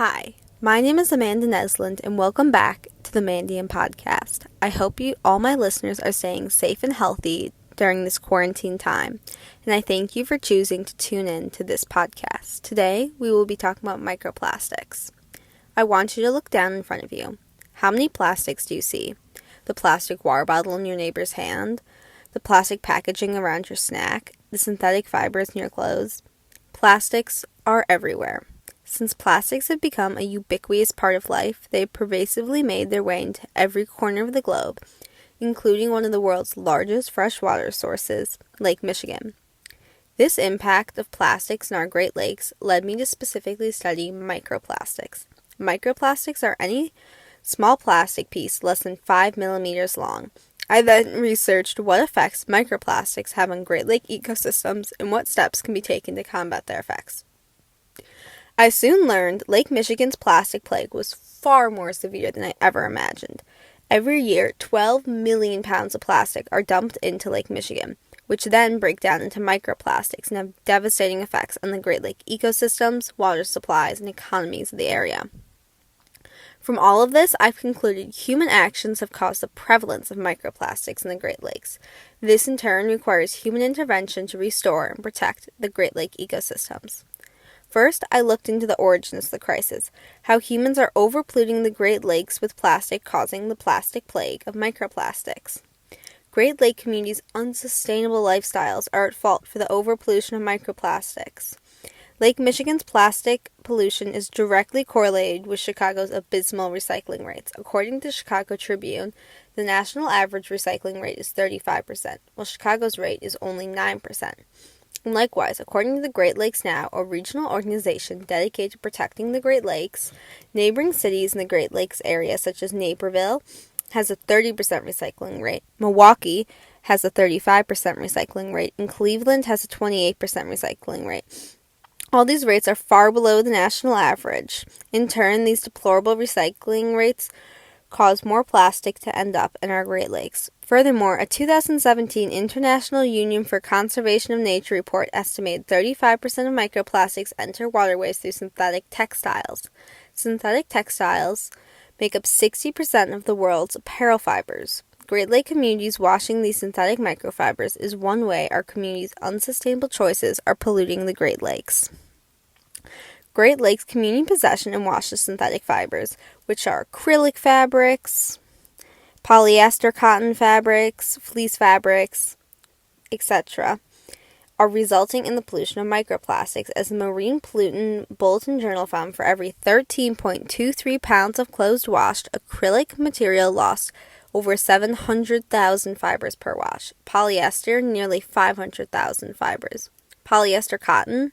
Hi, my name is Amanda Nesland, and welcome back to the Mandian Podcast. I hope all my listeners are staying safe and healthy during this quarantine time, and I thank you for choosing to tune in to this podcast. Today, we will be talking about microplastics. I want you to look down in front of you. How many plastics do you see? The plastic water bottle in your neighbor's hand, the plastic packaging around your snack, the synthetic fibers in your clothes. Plastics are everywhere. Since plastics have become a ubiquitous part of life, they have pervasively made their way into every corner of the globe, including one of the world's largest freshwater sources, Lake Michigan. This impact of plastics in our Great Lakes led me to specifically study microplastics. Microplastics are any small plastic piece less than 5 millimeters long. I then researched what effects microplastics have on Great Lake ecosystems and what steps can be taken to combat their effects. I soon learned Lake Michigan's plastic plague was far more severe than I ever imagined. Every year, 12 million pounds of plastic are dumped into Lake Michigan, which then break down into microplastics and have devastating effects on the Great Lake ecosystems, water supplies, and economies of the area. From all of this, I've concluded human actions have caused the prevalence of microplastics in the Great Lakes. This, in turn, requires human intervention to restore and protect the Great Lake ecosystems. First, I looked into the origins of the crisis, how humans are overpolluting the Great Lakes with plastic, causing the plastic plague of microplastics. Great Lake communities' unsustainable lifestyles are at fault for the overpollution of microplastics. Lake Michigan's plastic pollution is directly correlated with Chicago's abysmal recycling rates. According to the Chicago Tribune, the national average recycling rate is 35%, while Chicago's rate is only 9%. And likewise, according to the Great Lakes Now, a regional organization dedicated to protecting the Great Lakes, neighboring cities in the Great Lakes area, such as Naperville, has a 30% recycling rate. Milwaukee has a 35% recycling rate, and Cleveland has a 28% recycling rate. All these rates are far below the national average. In turn, these deplorable recycling rates cause more plastic to end up in our Great Lakes. Furthermore, a 2017 International Union for Conservation of Nature report estimated 35% of microplastics enter waterways through synthetic textiles. Synthetic textiles make up 60% of the world's apparel fibers. Great Lake communities washing these synthetic microfibers is one way our communities' unsustainable choices are polluting the Great Lakes. Great Lakes community possession and wash the synthetic fibers, which are acrylic fabrics, polyester cotton fabrics, fleece fabrics, etc., are resulting in the pollution of microplastics, as the Marine Pollutant Bulletin Journal found for every 13.23 pounds of clothes-washed, acrylic material lost over 700,000 fibers per wash. Polyester, nearly 500,000 fibers. Polyester cotton,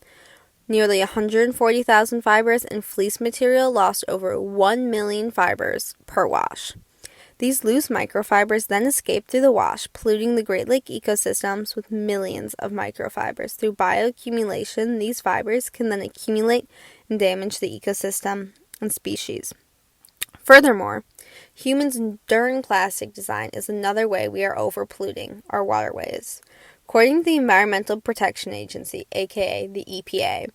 nearly 140,000 fibers, and fleece material lost over 1 million fibers per wash. These loose microfibers then escape through the wash, polluting the Great Lake ecosystems with millions of microfibers. Through bioaccumulation, these fibers can then accumulate and damage the ecosystem and species. Furthermore, humans' enduring plastic design is another way we are overpolluting our waterways. According to the Environmental Protection Agency, aka the EPA,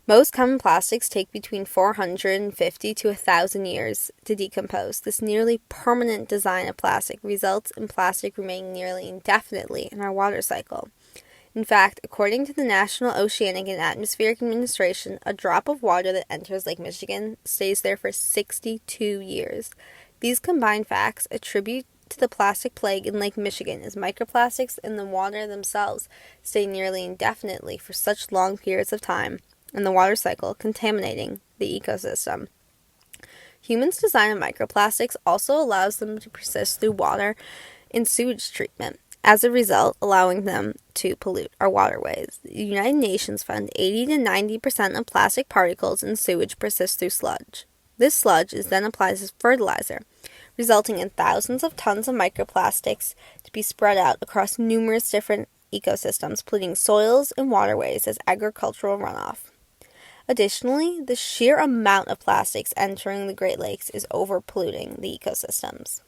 most common plastics take between 450 to 1,000 years to decompose. This nearly permanent design of plastic results in plastic remaining nearly indefinitely in our water cycle. In fact, according to the National Oceanic and Atmospheric Administration, a drop of water that enters Lake Michigan stays there for 62 years. These combined facts attribute to the plastic plague in Lake Michigan, as microplastics in the water themselves stay nearly indefinitely for such long periods of time in the water cycle, contaminating the ecosystem. Humans' design of microplastics also allows them to persist through water and sewage treatment, as a result allowing them to pollute our waterways. The United Nations found 80 to 90% of plastic particles in sewage persist through sludge. This sludge is then applied as fertilizer, resulting in thousands of tons of microplastics to be spread out across numerous different ecosystems, polluting soils and waterways as agricultural runoff. Additionally, the sheer amount of plastics entering the Great Lakes is overpolluting the ecosystems.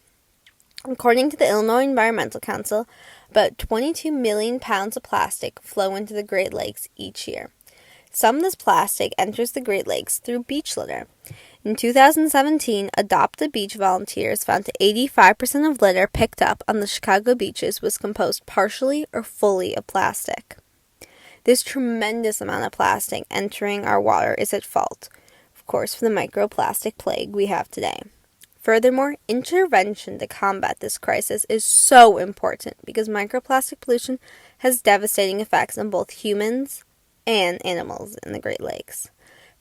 According to the Illinois Environmental Council, about 22 million pounds of plastic flow into the Great Lakes each year. Some of this plastic enters the Great Lakes through beach litter. In 2017, Adopt the Beach volunteers found that 85% of litter picked up on the Chicago beaches was composed partially or fully of plastic. This tremendous amount of plastic entering our water is at fault, of course, for the microplastic plague we have today. Furthermore, intervention to combat this crisis is so important because microplastic pollution has devastating effects on both humans and animals in the Great Lakes.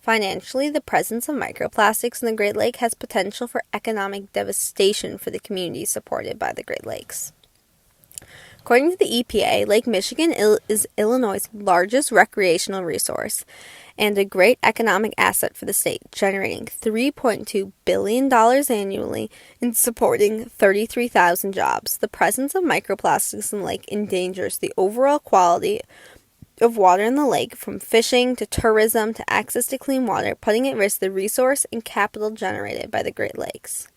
Financially, the presence of microplastics in the Great Lake has potential for economic devastation for the communities supported by the Great Lakes. According to the EPA, Lake Michigan is Illinois' largest recreational resource and a great economic asset for the state, generating $3.2 billion annually and supporting 33,000 jobs. The presence of microplastics in the lake endangers the overall quality of water in the lake, from fishing to tourism to access to clean water, putting at risk the resource and capital generated by the Great Lakes.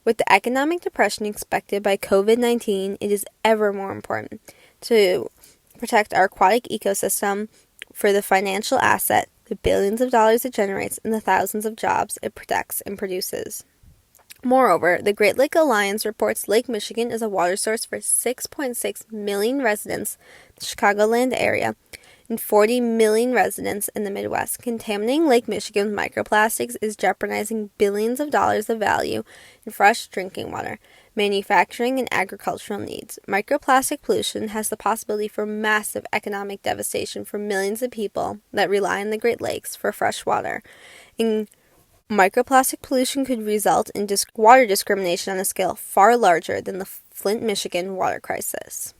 With the economic depression expected by COVID-19, it is ever more important to protect our aquatic ecosystem for the financial asset, the billions of dollars it generates, and the thousands of jobs it protects and produces. Moreover, the Great Lake Alliance reports Lake Michigan is a water source for 6.6 million residents in the Chicagoland area and 40 million residents in the Midwest. Contaminating Lake Michigan with microplastics is jeopardizing billions of dollars of value in fresh drinking water, manufacturing, and agricultural needs. Microplastic pollution has the possibility for massive economic devastation for millions of people that rely on the Great Lakes for fresh water. Microplastic pollution could result in water discrimination on a scale far larger than the Flint, Michigan water crisis.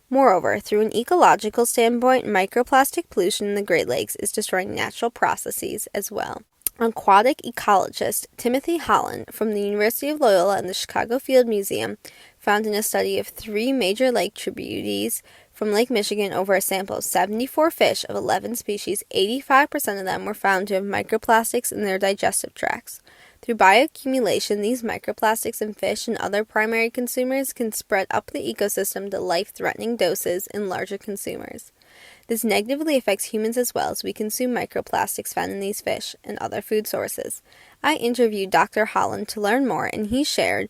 Moreover, through an ecological standpoint, microplastic pollution in the Great Lakes is destroying natural processes as well. Aquatic ecologist Timothy Holland from the University of Loyola and the Chicago Field Museum found in a study of 3 major lake tributaries from Lake Michigan over a sample of 74 fish of 11 species, 85% of them were found to have microplastics in their digestive tracts. Through bioaccumulation, these microplastics in fish and other primary consumers can spread up the ecosystem to life-threatening doses in larger consumers. This negatively affects humans as well, as we consume microplastics found in these fish and other food sources. I interviewed Dr. Holland to learn more, and he shared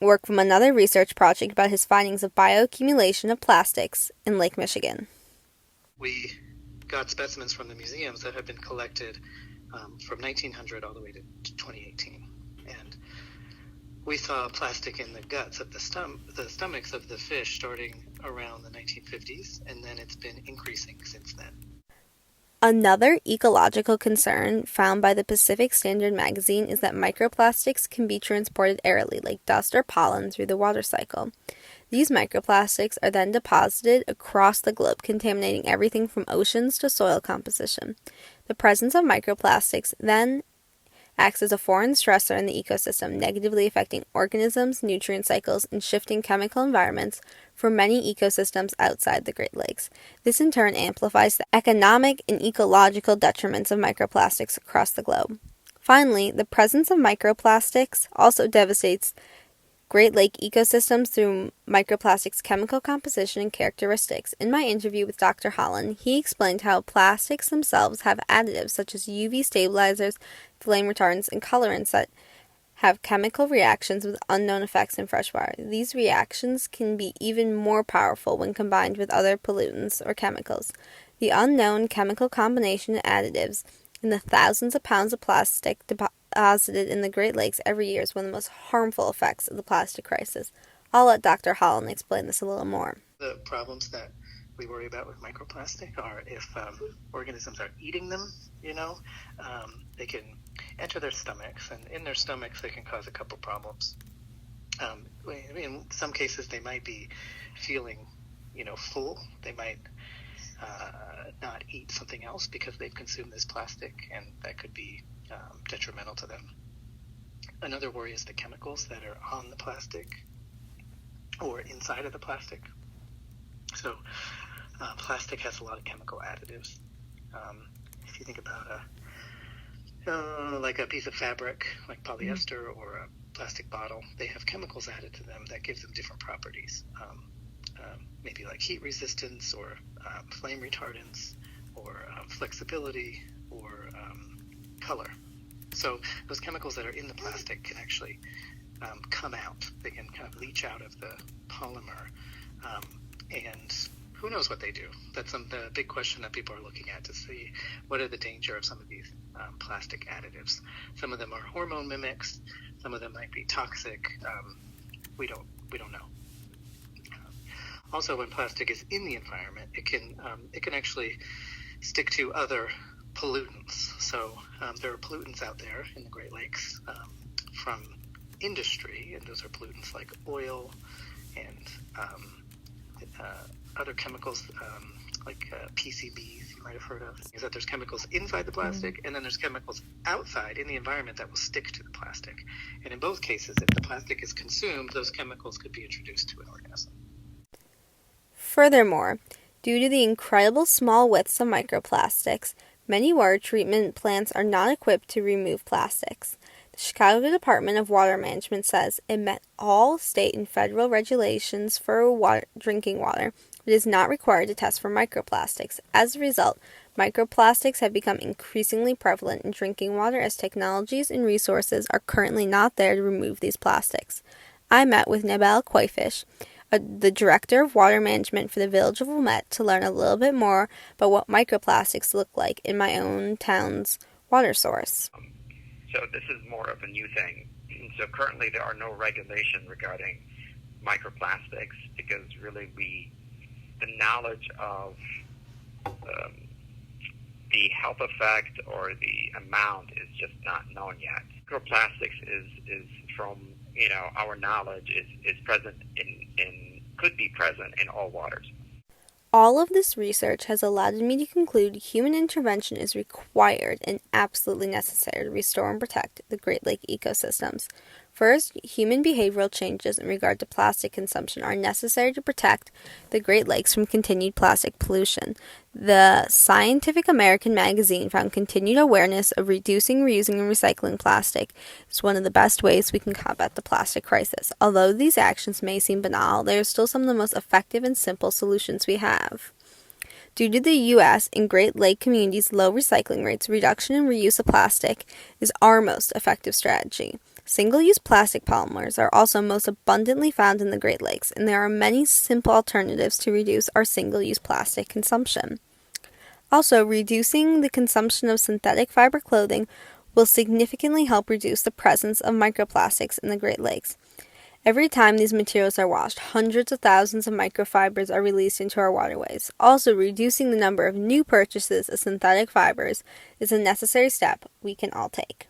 work from another research project about his findings of bioaccumulation of plastics in Lake Michigan. We got specimens from the museums that have been collected from 1900 all the way to 2018, and we saw plastic in the guts of the stomachs of the fish starting around the 1950s, and then it's been increasing since then. Another ecological concern found by the Pacific Standard magazine is that microplastics can be transported airily, like dust or pollen, through the water cycle. These microplastics are then deposited across the globe, contaminating everything from oceans to soil composition. The presence of microplastics then acts as a foreign stressor in the ecosystem, negatively affecting organisms, nutrient cycles, and shifting chemical environments for many ecosystems outside the Great Lakes. This in turn amplifies the economic and ecological detriments of microplastics across the globe. Finally, the presence of microplastics also devastates Great Lake ecosystems through microplastics' chemical composition and characteristics. In my interview with Dr. Holland, he explained how plastics themselves have additives such as UV stabilizers, flame retardants, and colorants that have chemical reactions with unknown effects in freshwater. These reactions can be even more powerful when combined with other pollutants or chemicals. The unknown chemical combination and additives in the thousands of pounds of plastic deposited in the Great Lakes every year is one of the most harmful effects of the plastic crisis. I'll let Dr. Holland explain this a little more. The problems that we worry about with microplastic are if organisms are eating them, they can enter their stomachs, and in their stomachs they can cause a couple problems. In some cases they might be feeling, full. They might not eat something else because they've consumed this plastic, and that could be detrimental to them. Another worry is the chemicals that are on the plastic or inside of the plastic. So plastic has a lot of chemical additives. If you think about like a piece of fabric, like polyester or a plastic bottle, they have chemicals added to them that gives them different properties. Maybe like heat resistance or flame retardants or flexibility or color. So those chemicals that are in the plastic can actually come out. They can kind of leach out of the polymer, and who knows what they do. That's the big question that people are looking at to see what are the danger of some of these plastic additives. Some of them are hormone mimics. Some of them might be toxic. We don't know. Also, when plastic is in the environment, it can actually stick to other pollutants. So there are pollutants out there in the Great Lakes from industry, and those are pollutants like oil and other chemicals like PCBs you might have heard of. Is that there's chemicals inside the plastic, and then there's chemicals outside in the environment that will stick to the plastic. And in both cases, if the plastic is consumed, those chemicals could be introduced to an organism. Furthermore, due to the incredible small widths of microplastics, many water treatment plants are not equipped to remove plastics. The Chicago Department of Water Management says it met all state and federal regulations for drinking water, but is not required to test for microplastics. As a result, microplastics have become increasingly prevalent in drinking water as technologies and resources are currently not there to remove these plastics. I met with Nabel Koifish, the Director of Water Management for the Village of Wilmette, to learn a little bit more about what microplastics look like in my own town's water source. So this is more of a new thing. So currently there are no regulations regarding microplastics because really the knowledge of the health effect or the amount is just not known yet. Microplastics is from our knowledge is present could be present in all waters. All of this research has allowed me to conclude human intervention is required and absolutely necessary to restore and protect the Great Lake ecosystems. First, human behavioral changes in regard to plastic consumption are necessary to protect the Great Lakes from continued plastic pollution. The Scientific American magazine found continued awareness of reducing, reusing, and recycling plastic is one of the best ways we can combat the plastic crisis. Although these actions may seem banal, they are still some of the most effective and simple solutions we have. Due to the U.S. and Great Lake communities' low recycling rates, reduction and reuse of plastic is our most effective strategy. Single-use plastic polymers are also most abundantly found in the Great Lakes, and there are many simple alternatives to reduce our single-use plastic consumption. Also, reducing the consumption of synthetic fiber clothing will significantly help reduce the presence of microplastics in the Great Lakes. Every time these materials are washed, hundreds of thousands of microfibers are released into our waterways. Also, reducing the number of new purchases of synthetic fibers is a necessary step we can all take.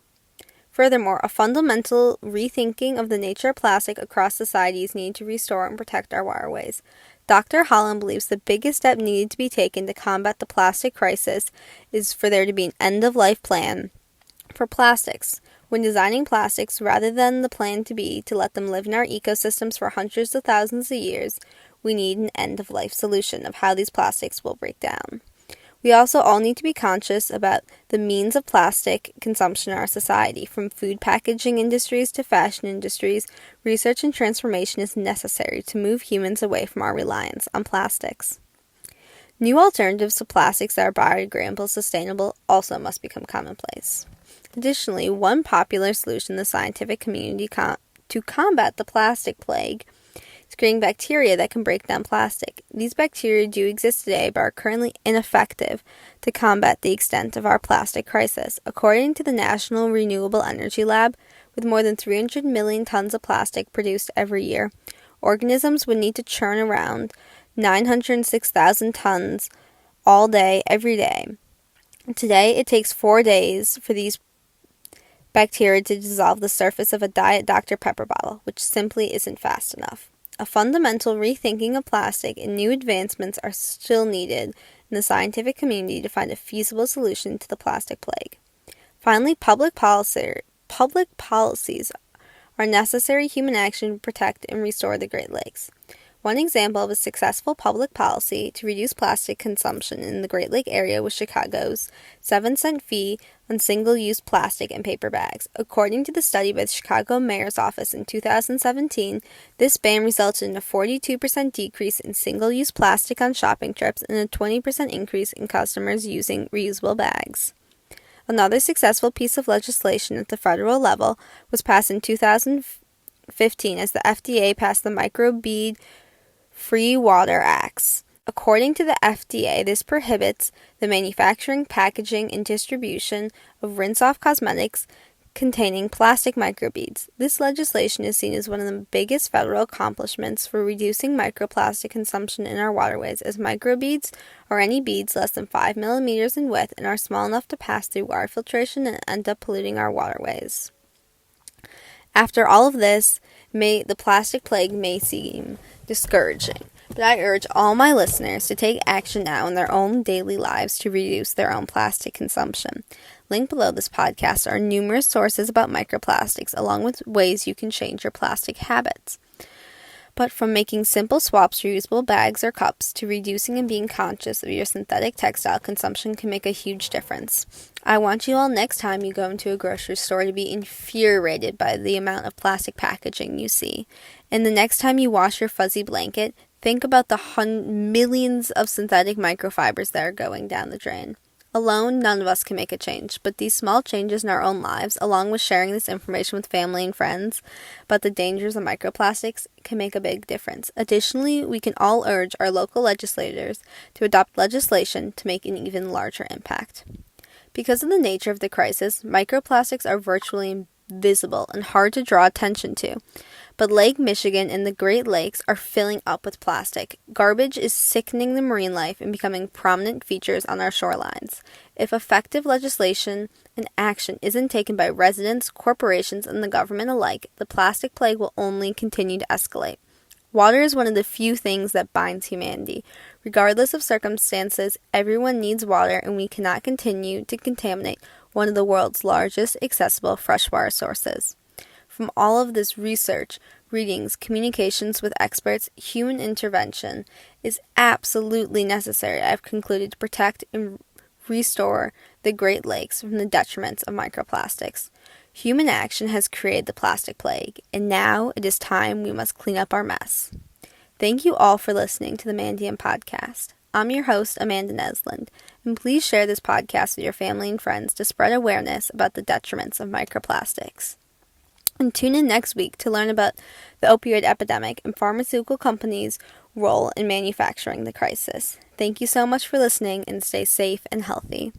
Furthermore, a fundamental rethinking of the nature of plastic across society is needed to restore and protect our waterways. Dr. Holland believes the biggest step needed to be taken to combat the plastic crisis is for there to be an end-of-life plan for plastics. When designing plastics, rather than the plan to be to let them live in our ecosystems for hundreds of thousands of years, we need an end-of-life solution of how these plastics will break down. We also all need to be conscious about the means of plastic consumption in our society. From food packaging industries to fashion industries, research and transformation is necessary to move humans away from our reliance on plastics. New alternatives to plastics that are biodegradable, sustainable, also must become commonplace. Additionally, one popular solution in the scientific community to combat the plastic plague is creating bacteria that can break down plastic. These bacteria do exist today, but are currently ineffective to combat the extent of our plastic crisis. According to the National Renewable Energy Lab, with more than 300 million tons of plastic produced every year, organisms would need to churn around 906,000 tons all day, every day. Today, it takes 4 days for these bacteria to dissolve the surface of a Diet Dr. Pepper bottle, which simply isn't fast enough. A fundamental rethinking of plastic and new advancements are still needed in the scientific community to find a feasible solution to the plastic plague. Finally, public policies are necessary human action to protect and restore the Great Lakes. One example of a successful public policy to reduce plastic consumption in the Great Lake area was Chicago's 7-cent fee on single-use plastic and paper bags. According to the study by the Chicago Mayor's Office in 2017, this ban resulted in a 42% decrease in single-use plastic on shopping trips and a 20% increase in customers using reusable bags. Another successful piece of legislation at the federal level was passed in 2015 as the FDA passed the Microbead Free Water Acts. According to the FDA, this prohibits the manufacturing, packaging, and distribution of rinse-off cosmetics containing plastic microbeads. This legislation is seen as one of the biggest federal accomplishments for reducing microplastic consumption in our waterways, as microbeads are any beads less than 5 millimeters in width and are small enough to pass through water filtration and end up polluting our waterways. After all of this, the plastic plague may seem discouraging, but I urge all my listeners to take action now in their own daily lives to reduce their own plastic consumption. Linked below this podcast are numerous sources about microplastics, along with ways you can change your plastic habits. But from making simple swaps for reusable bags or cups to reducing and being conscious of your synthetic textile consumption can make a huge difference. I want you all next time you go into a grocery store to be infuriated by the amount of plastic packaging you see. And the next time you wash your fuzzy blanket, think about the millions of synthetic microfibers that are going down the drain. Alone, none of us can make a change, but these small changes in our own lives, along with sharing this information with family and friends about the dangers of microplastics, can make a big difference. Additionally, we can all urge our local legislators to adopt legislation to make an even larger impact. Because of the nature of the crisis, microplastics are virtually invisible and hard to draw attention to. But Lake Michigan and the Great Lakes are filling up with plastic. Garbage is sickening the marine life and becoming prominent features on our shorelines. If effective legislation and action isn't taken by residents, corporations, and the government alike, the plastic plague will only continue to escalate. Water is one of the few things that binds humanity. Regardless of circumstances, everyone needs water, and we cannot continue to contaminate one of the world's largest accessible freshwater sources. From all of this research, readings, communications with experts, human intervention is absolutely necessary, I've concluded, to protect and restore the Great Lakes from the detriments of microplastics. Human action has created the plastic plague, and now it is time we must clean up our mess. Thank you all for listening to the Mandium Podcast. I'm your host, Amanda Nesland, and please share this podcast with your family and friends to spread awareness about the detriments of microplastics. And tune in next week to learn about the opioid epidemic and pharmaceutical companies' role in manufacturing the crisis. Thank you so much for listening, and stay safe and healthy.